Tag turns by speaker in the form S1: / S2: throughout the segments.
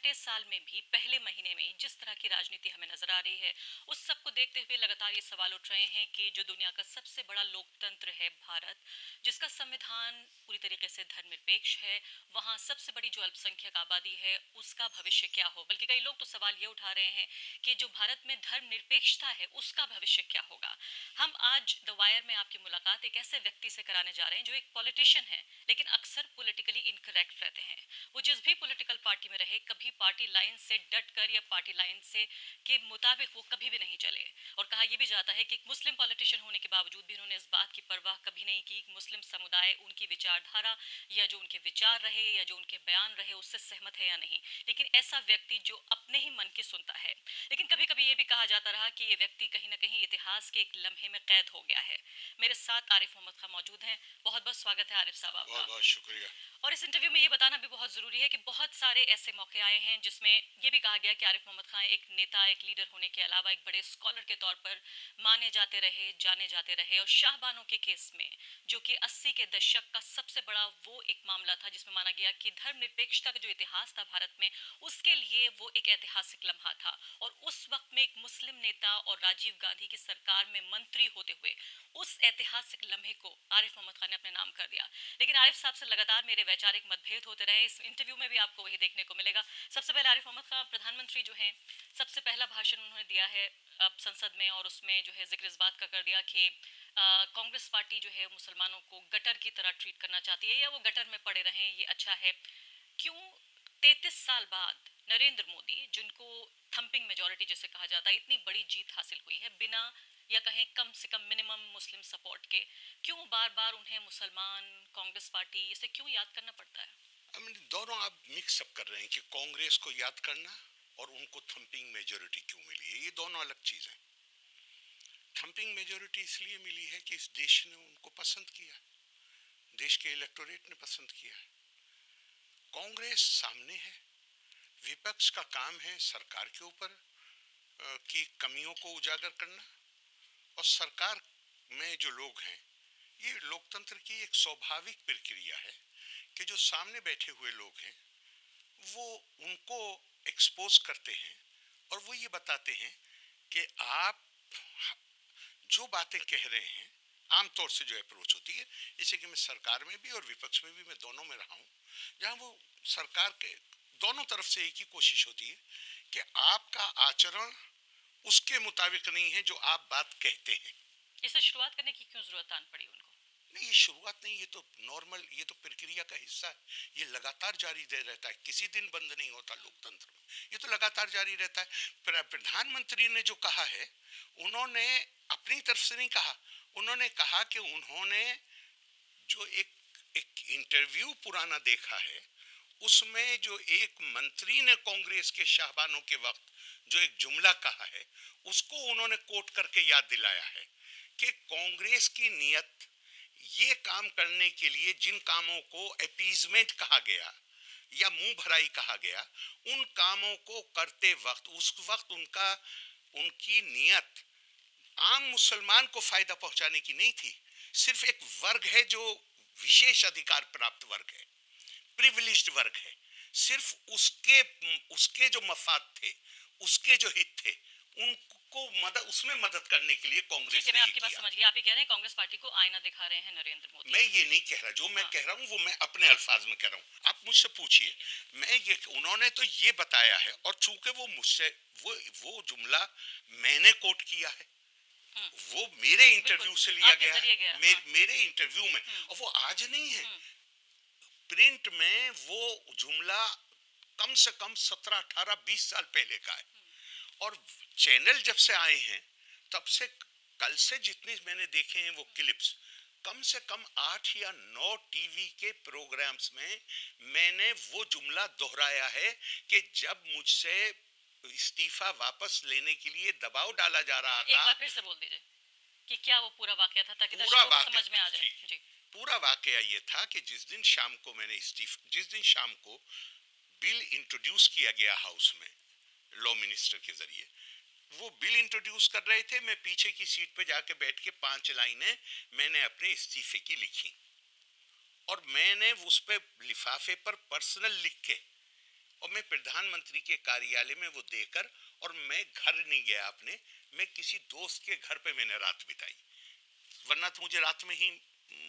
S1: छठे साल में भी पहले महीने में ही जिस तरह की राजनीति हमें नजर आ रही है, उस सब को देखते हुए लगातार ये सवाल उठ रहे हैं कि जो दुनिया का सबसे बड़ा लोकतंत्र है भारत, जिसका संविधान पूरी तरीके से धर्मनिरपेक्ष है, वहाँ सबसे बड़ी जो अल्पसंख्यक आबादी है उसका भविष्य क्या हो। बल्कि कई लोग तो सवाल ये उठा रहे हैं कि जो भारत में धर्मनिरपेक्षता है उसका भविष्य क्या होगा। हम आज द वायर में आपकी मुलाकात एक ऐसे व्यक्ति से कराने जा रहे हैं जो एक पॉलिटिशियन है, लेकिन अक्सर पॉलिटिकली इनकरेक्ट रहते हैं। वो जिस भी पॉलिटिकल पार्टी में रहे, कभी पार्टी लाइन से डट कर या पार्टी लाइन से के मुताबिक वो कभी भी नहीं चले। और कहा यह भी जाता है कि एक मुस्लिम पॉलिटिशियन होने के बावजूद भी उन्होंने इस बात की परवाह कभी नहीं की कि मुस्लिम समुदाय उनकी विचारधारा या जो उनके विचार रहे या जो उनके बयान रहे उससे सहमत है या नहीं। लेकिन ऐसा व्यक्ति जो अपने ही मन की सुनता है। लेकिन कभी कभी ये भी कहा जाता रहा कि ये व्यक्ति कहीं ना कहीं इतिहास के एक लम्हे में कैद हो गया है। मेरे साथ आरिफ मोहम्मद खान मौजूद हैं। बहुत बहुत स्वागत है आरिफ साहब आपका।
S2: बहुत बहुत शुक्रिया।
S1: और इस इंटरव्यू में ये बताना भी बहुत ज़रूरी है कि बहुत सारे ऐसे मौके आए हैं जिसमें ये भी कहा गया कि आरिफ मोहम्मद खान एक नेता, एक लीडर होने के अलावा एक बड़े स्कॉलर के तौर पर माने जाते रहे, जाने जाते रहे। और शाहबानो के केस में, जो कि 80 के दशक का सबसे बड़ा वो एक मामला था जिसमें माना गया कि धर्मनिरपेक्षता का जो इतिहास था भारत में, उसके लिए वो एक ऐतिहासिक लम्हा था। और उस वक्त में एक मुस्लिम नेता और राजीव गांधी की सरकार में मंत्री होते हुए उस ऐतिहासिक लम्हे को आरिफ मोहम्मद खान ने अपने नाम कर दिया। लेकिन आरिफ साहब से लगातार मेरे वैचारिक मतभेद होते रहे। इस इंटरव्यू में भी आपको वही देखने को मिलेगा। सबसे पहले आरिफ मोहम्मद खान प्रधानमंत्री जो हैं, सबसे पहला भाषण उन्होंने दिया है अब संसद में, और उसमें जो है जिक्र इस बात का कर दिया कि कांग्रेस पार्टी जो है मुसलमानों को गटर की तरह ट्रीट करना चाहती है, या वो गटर में पड़े रहें ये अच्छा है। क्यों 33 साल बाद नरेंद्र मोदी, जिनको थंपिंग मेजोरिटी जैसे कहा जाता है, इतनी बड़ी जीत हासिल हुई है बिना या कहें कम से कम मिनिमम मुस्लिम सपोर्ट के, क्यों बार बार उन्हें मुसलमान, कांग्रेस पार्टी, इसे क्यों याद करना पड़ता है?
S2: दोनों आप मिक्स अप कर रहे हैं कि कांग्रेस को याद करना और उनको थंपिंग मेजोरिटी क्यों मिली है, ये दोनों अलग चीज हैं। थंपिंग मेजोरिटी इसलिए मिली है कि इस देश ने उनको पसंद किया, देश के इलेक्टोरेट ने पसंद किया। कांग्रेस सामने है, विपक्ष का काम है सरकार के ऊपर की कमियों को उजागर करना, और सरकार में जो लोग हैं, ये लोकतंत्र की एक स्वाभाविक प्रक्रिया है कि जो सामने बैठे हुए लोग हैं वो उनको एक्सपोज करते हैं और वो ये बताते हैं कि आप जो बातें कह रहे हैं, आमतौर से जो अप्रोच होती है, जैसे कि मैं सरकार में भी और विपक्ष में भी, मैं दोनों में रहा हूँ, जहाँ वो सरकार के दोनों तरफ से एक ही कोशिश होती है कि आपका आचरण उसके मुताबिक नहीं है जो आप बात कहते हैं।
S1: इसे शुरुआत करने की क्यों जरूरत आन पड़ी उनको?
S2: नहीं, ये शुरुआत नहीं, ये तो नॉर्मल, ये तो प्रक्रिया का हिस्सा है। ये लगातार जारी दे रहता है, किसी दिन बंद नहीं होता लोकतंत्र में, ये तो लगातार जारी रहता है। प्रधानमंत्री ने जो कहा है, उन्होंने अपनी तरफ से नहीं कहा, उन्होंने कहा कि उन्होंने जो एक एक इंटरव्यू पुराना देखा है, उसमें जो एक मंत्री ने कांग्रेस के शाहबानों के वक्त जो एक जुमला कहा है, उसको उन्होंने कोट करके याद दिलाया है कि कांग्रेस की नियत ये काम करने के लिए, जिन कामों को अपीजमेंट कहा गया या मुंह भराई कहा गया, उन कामों को करते वक्त उस वक्त उनकी नियत आम मुसलमान को फायदा पहुंचाने की नहीं थी। सिर्फ एक वर्ग है जो विशेष अधिकार प्राप्त वर्ग है, प्रिविलेज्ड वर्ग है, सिर्फ उसके जो मफाद थे, उसके जो हित थे, उनको मदद, उसमें मदद करने के लिए कांग्रेस ने
S1: मैं आपकी
S2: किया।
S1: बात समझ गई। आप ये कह रहे हैं कांग्रेस पार्टी को आईना दिखा रहे हैं नरेंद्र मोदी।
S2: मैं ये नहीं कह रहा, जो मैं कह रहा हूँ वो मैं अपने अल्फाज में कह रहा हूँ, आप मुझसे पूछिए। उन्होंने तो ये बताया है, और चूंकि वो मुझसे वो जुमला मैंने कोट किया है, वो मेरे इंटरव्यू से लिया गया है, मेरे इंटरव्यू में, और वो आज नहीं है। प्रिंट में वो जुमला कम से कम 17, 18, 20 साल पहले का है। और चैनल जब से आए हैं तब से, कल से जितने मैंने देखे हैं वो क्लिप्स, कम से कम 8 या 9 टीवी के प्रोग्राम्स में मैंने वो जुमला दोहराया है कि जब मुझसे इस्तीफा वापस लेने के लिए दबाव डाला जा रहा था।
S1: एक बार फिर से बोल दीजिए कि क्या वो पूरा वाकया था, ताकि
S2: पूरा
S1: दर्शकों को समझ में आ जाए। जी।
S2: पूरा वाकया ये था कि जिस दिन शाम को बिल इंट्रोड्यूस किया गया हाउस में लॉ मिनिस्टर के जरिए, वो बिल इंट्रोड्यूस कर रहे थे, मैं पीछे की सीट पे जाके बैठ के 5 लाइनें मैंने अपने इस्तीफे की लिखी, और मैंने उस पे लिफाफे पर पर्सनल लिख के और मैं प्रधानमंत्री के कार्यालय में वो देकर, और मैं घर नहीं गया अपने, मैं किसी दोस्त के घर पे मैंने रात बिताई, वरना तो मुझे रात में ही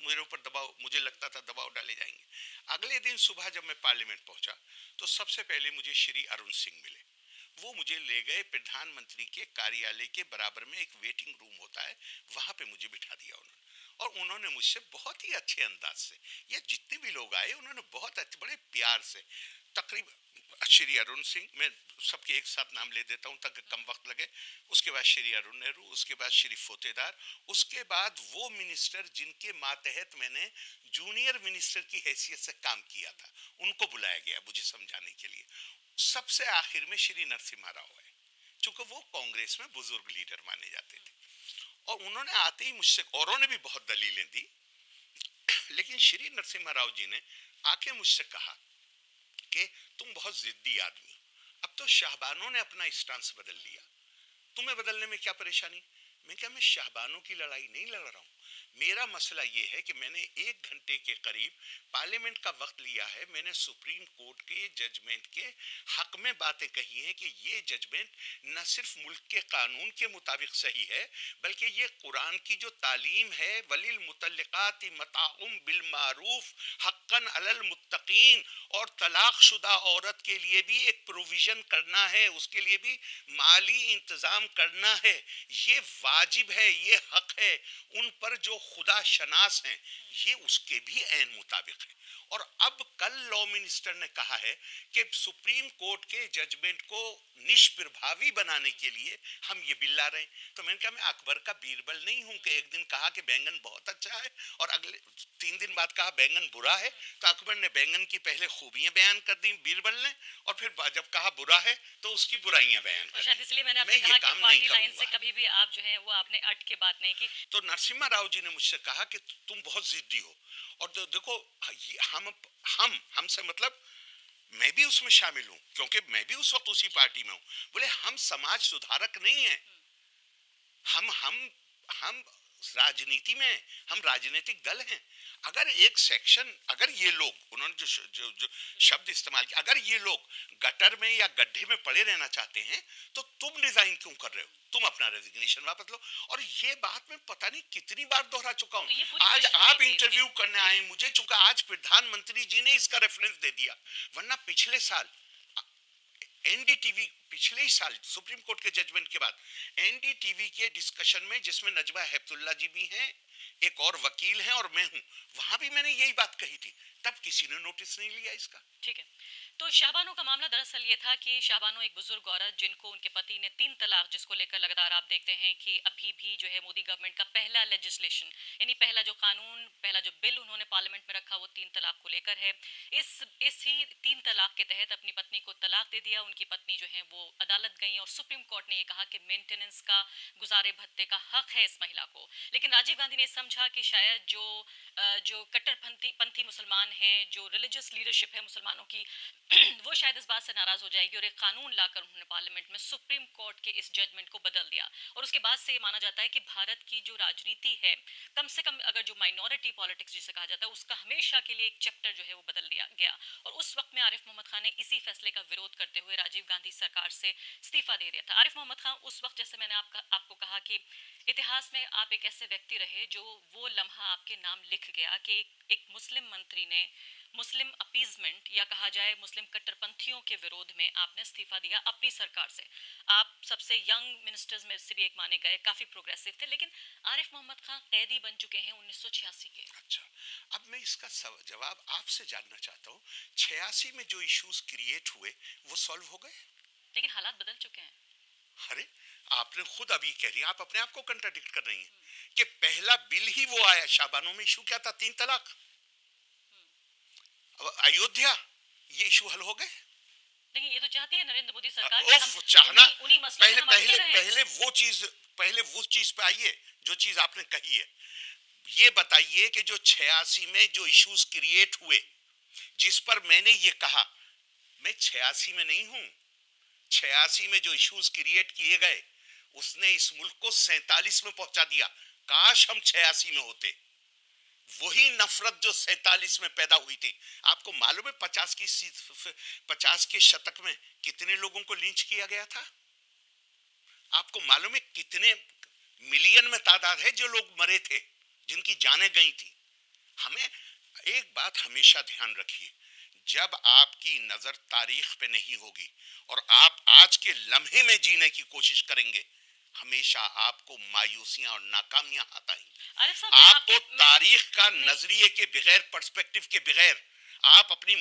S2: मेरे ऊपर दबाव, मुझे लगता था दबाव डाले जाएंगे। अगले दिन सुबह जब मैं पार्लियामेंट पहुंचा तो सबसे पहले मुझे श्री अरुण सिंह मिले। वो मुझे ले गए प्रधानमंत्री के कार्यालय के बराबर में एक वेटिंग रूम होता है, वहां पे मुझे बिठा दिया उन्होंने, और उन्होंने मुझसे बहुत ही अच्छे अंदाज से, ये जितने भी लोग आए उन्होंने बहुत अच्छे बड़े प्यार से, तकरीबन श्री अरुण सिंह, मैं सबके एक साथ नाम ले देता हूं ताकि कम वक्त लगे, उसके बाद श्री अरुण नेहरू, उसके बाद श्री फोतेदार, उसके बाद वो मिनिस्टर जिनके मातहत मैंने जूनियर मिनिस्टर की हैसियत से काम किया था, उनको बुलाया गया मुझे समझाने के लिए। सबसे आखिर में श्री नरसिम्हा राव है, चूंकि वो कांग्रेस में बुजुर्ग लीडर माने जाते थे, और उन्होंने आते ही मुझसे, औरों ने भी बहुत दलीलें दी, लेकिन श्री नरसिम्हा राव जी ने आके मुझसे कहा कि तुम बहुत जिद्दी आदमी, अब तो शाहबानों ने अपना स्टांस बदल लिया, तुम्हें बदलने में क्या परेशानी। मैं क्या, मैं शाहबानों की लड़ाई नहीं लड़ रहा हूं, मेरा मसला ये है कि मैंने 1 घंटे के करीब पार्लियामेंट का वक्त लिया है, मैंने सुप्रीम कोर्ट के जजमेंट के हक में बातें कही हैं कि ये जजमेंट न सिर्फ मुल्क के कानून के मुताबिक सही है, बल्कि ये कुरान की जो तालीम है, वलिल मुतल्लिकाति मताउम बिल मारूफ हक्कन अलल मुत्तकीन, और तलाकशुदा औरत के लिए भी एक प्रोविजन करना है, उसके लिए भी माली इंतजाम करना है, ये वाजिब है, ये हक है उन पर जो खुदा शनास हैं, ये उसके भी ऐन मुताबिक है। और अब कल लॉ मिनिस्टर ने कहा है कि सुप्रीम कोर्ट के जजमेंट को निष्प्रभावी बनाने के लिए हम ये बिल ला रहे हैं। तो मैंने कहा, मैं अकबर का बीरबल नहीं हूं कि एक दिन कहा कि बैंगन बहुत अच्छा है और अगले 3 दिन बाद कहा बैंगन बुरा है। तो अकबर ने बैंगन की पहले खूबियां बयान कर दी बीरबल ने, और फिर जब कहा बुरा है तो उसकी बुराइयां बयान कर दी।
S1: इसलिए मैंने
S2: मैं ये काम नहीं
S1: लाइन से
S2: करूंगा।
S1: कभी भी आप जो है वो आपने अट के बात नहीं की।
S2: तो नरसिम्हा राव जी ने मुझसे कहा कि तुम बहुत जिद्दी हो, और देखो हमसे मतलब मैं भी उसमें शामिल हूं, क्योंकि मैं भी उस वक्त उसी पार्टी में हूं। बोले हम समाज सुधारक नहीं हैं, हम राजनीति में, हम राजनीतिक दल हैं। अगर एक सेक्शन, अगर ये लोग, उन्होंने जो शब्द इस्तेमाल किया, अगर ये लोग गटर में या गड्ढे में पड़े रहना चाहते हैं तो तुम रिजाइन क्यों कर रहे हो, तुम अपना रेजिग्नेशन वापस लो। और ये बात मैं पता नहीं कितनी बार दोहरा चुका हूं।
S1: तो
S2: आज आप इंटरव्यू करने आए मुझे, चूंकि आज प्रधानमंत्री जी ने इसका रेफरेंस दे दिया, वरना पिछले साल एनडीटीवी, पिछले ही साल सुप्रीम कोर्ट के जजमेंट के बाद एनडीटीवी के डिस्कशन में, जिसमें नजमा हेपतुल्ला जी भी हैं, एक और वकील हैं और मैं हूं, वहां भी मैंने यही बात कही थी, तब किसी ने नोटिस नहीं लिया इसका।
S1: ठीक है, तो शाहबानो का मामला दरअसल ये था कि शाहबानो एक बुजुर्ग औरत जिनको उनके पति ने 3 तलाक, जिसको लेकर लगातार आप देखते हैं कि अभी भी जो है मोदी गवर्नमेंट का पहला लेजिस्लेशन, यानी पहला जो कानून, पहला जो बिल उन्होंने पार्लियामेंट में रखा वो 3 तलाक को लेकर है। इसी 3 तलाक के तहत अपनी पत्नी को तलाक दे दिया। उनकी पत्नी जो है वो अदालत गई और सुप्रीम कोर्ट ने ये कहा कि मेंटेनेंस का, गुजारे भत्ते का हक है इस महिला को। लेकिन राजीव गांधी ने समझा कि शायद जो कट्टरपंथी मुसलमान हैं, जो रिलीजियस लीडरशिप है मुसलमानों की, वो शायद इस बात से नाराज हो जाएगी, और एक कानून लाकर उन्होंने पार्लियामेंट में सुप्रीम कोर्ट के इस जजमेंट को बदल दिया। और उसके बाद से ये माना जाता है कि भारत की जो राजनीति है, कम से कम अगर जो माइनॉरिटी पॉलिटिक्स जिसे कहा जाता है, उसका हमेशा के लिए एक चैप्टर जो है वो बदल दिया गया। और उस वक्त में आरिफ मोहम्मद खान ने इसी फैसले का विरोध करते हुए राजीव गांधी सरकार से इस्तीफा दे दिया था। आरिफ मोहम्मद खान उस वक्त, जैसे मैंने आपको कहा कि इतिहास में आप एक ऐसे व्यक्ति रहे जो वो लम्हा आपके नाम लिख गया कि एक मुस्लिम मंत्री ने मुस्लिम अपीजमेंट, या कहा जाए मुस्लिम कट्टरपंथियों के विरोध में आपने इस्तीफा दिया अपनी सरकार से। आप सबसे यंग मिनिस्टर्स में से भी एक माने गए, काफी प्रोग्रेसिव थे, लेकिन आरिफ मोहम्मद खान कैदी बन चुके हैं 1986 के।
S2: अच्छा, अब मैं इसका जवाब आपसे जानना चाहता हूँ, 86 में जो इश्यूज क्रिएट हुए वो सॉल्व हो गए?
S1: लेकिन हालात बदल चुके हैं।
S2: अरे, आपने खुद अभी कह रही हैं, आप अपने आप को कंट्राडिक्ट कर रही हैं कि पहला बिल ही वो आया, शाबानो में इशू क्या था, 3 तलाक। अयोध्या, ये इशू हल हो गए।
S1: लेकिन ये तो चाहती है नरेंद्र मोदी सरकार
S2: कि हम चाहना,
S1: उन्हीं मसलों में हम अटके रहें।
S2: पहले वो चीज पे आइए जो चीज आपने कही है। ये बताइए कि जो 86 में जो इश्यूज क्रिएट हुए, जिस पर मैंने ये कहा, मैं 86 में नहीं हूं, 86 में जो इश्यूज क्रिएट किए गए उसने इस मुल्क को 47 में पहुंचा दिया। काश हम 86 में होते, वही नफरत जो 47 में पैदा हुई थी। आपको मालूम है 50 के शतक में कितने लोगों को लिंच किया गया था? आपको मालूम है कितने मिलियन में तादाद है जो लोग मरे थे, जिनकी जानें गई थी? हमें एक बात हमेशा ध्यान रखिए, जब आपकी नजर तारीख पे नहीं होगी और आप आज के लम्हे में जीने की कोशिश करेंगे, हमेशा आपको मायूसियां और नाकामियां आएंगी।
S1: आरिफ साहब,
S2: आपको तारीख का नजरिए के बगैर, पर्सपेक्टिव के बगैर आप अपनी